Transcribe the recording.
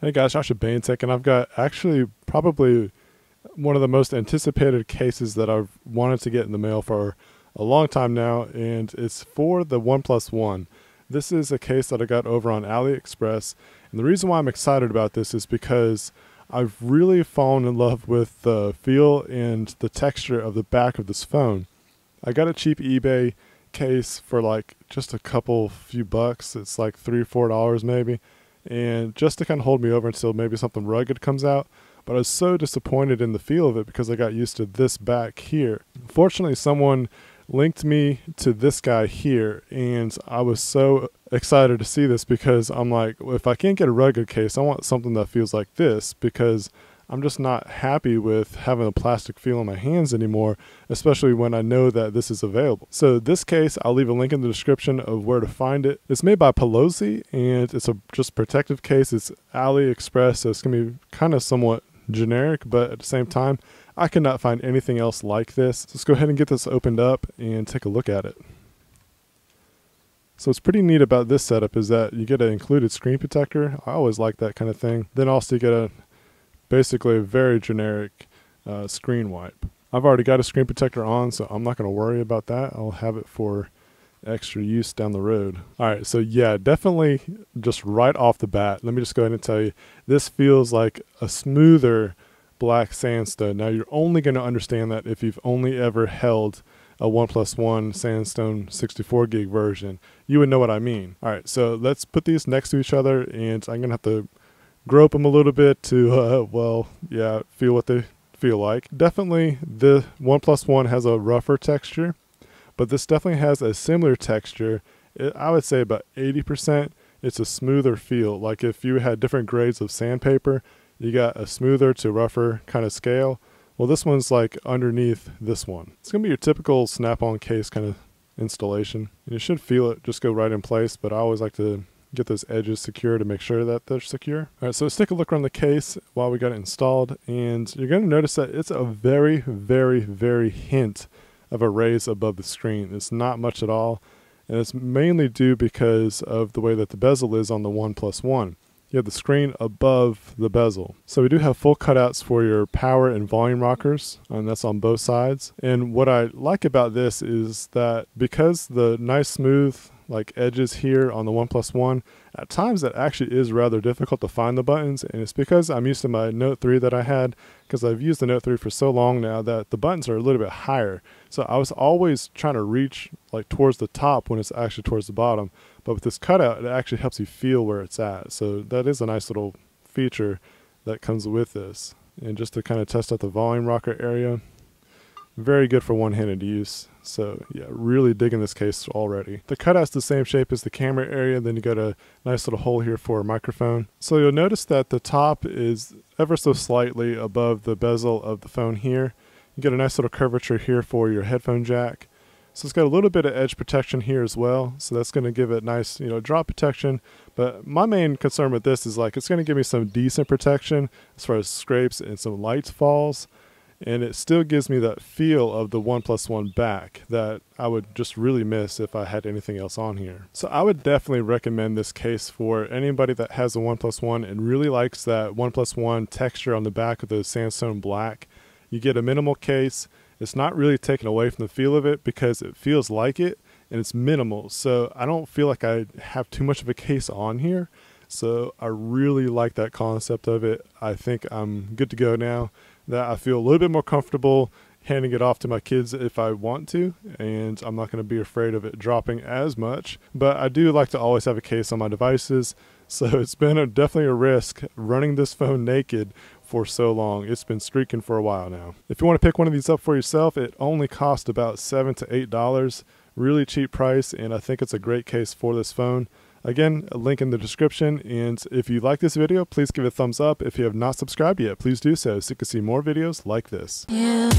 Hey guys, Josh at Bane Tech, and I've got actually probably one of the most anticipated cases that I've wanted to get in the mail for a long time now, and it's for the OnePlus One. This is a case that I got over on AliExpress, and the reason why I'm excited about this is because I've really fallen in love with the feel and the texture of the back of this phone. I got a cheap eBay case for like just a few bucks. It's like $3 or $4 maybe. And just to kind of hold me over until maybe something rugged comes out. But I was so disappointed in the feel of it because I got used to this back here. Fortunately, someone linked me to this guy here, and I was so excited to see this because I'm like, well, if I can't get a rugged case, I want something that feels like this, because I'm just not happy with having a plastic feel in my hands anymore, especially when I know that this is available. So this case, I'll leave a link in the description of where to find it. It's made by Pelosi, and it's a just protective case. It's AliExpress, so it's going to be kind of somewhat generic, but at the same time, I could not find anything else like this. So let's go ahead and get this opened up and take a look at it. So what's pretty neat about this setup is that you get an included screen protector. I always like that kind of thing. Then also you get basically a very generic screen wipe. I've already got a screen protector on, so I'm not going to worry about that. I'll have it for extra use down the road. All right, so yeah, definitely just right off the bat, let me just go ahead and tell you, this feels like a smoother black sandstone. Now, you're only going to understand that if you've only ever held a OnePlus One Sandstone 64 gig version. You would know what I mean. All right, so let's put these next to each other, and I'm going to have to grope them a little bit to, feel what they feel like. Definitely, the OnePlus One has a rougher texture, but this definitely has a similar texture. I would say about 80%, it's a smoother feel. Like if you had different grades of sandpaper, you got a smoother to rougher kind of scale. Well, this one's like underneath this one. It's going to be your typical Snap-on case kind of installation. And you should feel it just go right in place, but I always like to get those edges secure to make sure that they're secure. All right, so let's take a look around the case while we got it installed, and you're going to notice that it's a very, very, very hint of a raise above the screen. It's not much at all, and it's mainly due because of the way that the bezel is on the OnePlus One. You have the screen above the bezel. So we do have full cutouts for your power and volume rockers, and that's on both sides. And what I like about this is that because the nice smooth like edges here on the OnePlus One, at times that actually is rather difficult to find the buttons, and it's because I'm used to my Note 3 that I had, because I've used the Note 3 for so long now that the buttons are a little bit higher. So I was always trying to reach like towards the top when it's actually towards the bottom, but with this cutout, it actually helps you feel where it's at. So that is a nice little feature that comes with this. And just to kind of test out the volume rocker area, very good for one-handed use. So yeah, really digging this case already. The cutout's the same shape as the camera area, then you got a nice little hole here for a microphone. So you'll notice that the top is ever so slightly above the bezel of the phone here. You get a nice little curvature here for your headphone jack. So it's got a little bit of edge protection here as well. So that's going to give it nice, drop protection. But my main concern with this is like it's going to give me some decent protection as far as scrapes and some light falls. And it still gives me that feel of the OnePlus One back that I would just really miss if I had anything else on here. So I would definitely recommend this case for anybody that has a OnePlus One and really likes that OnePlus One texture on the back of the sandstone black. You get a minimal case. It's not really taken away from the feel of it because it feels like it and it's minimal. So I don't feel like I have too much of a case on here. So I really like that concept of it. I think I'm good to go now. That I feel a little bit more comfortable handing it off to my kids if I want to, and I'm not going to be afraid of it dropping as much. But I do like to always have a case on my devices, so it's been definitely a risk running this phone naked for so long. It's been streaking for a while now. If you want to pick one of these up for yourself, it only costs about $7 to $8. Really cheap price, and I think it's a great case for this phone. Again, a link in the description, and if you like this video, please give it a thumbs up. If you have not subscribed yet, please do so you can see more videos like this. Yeah.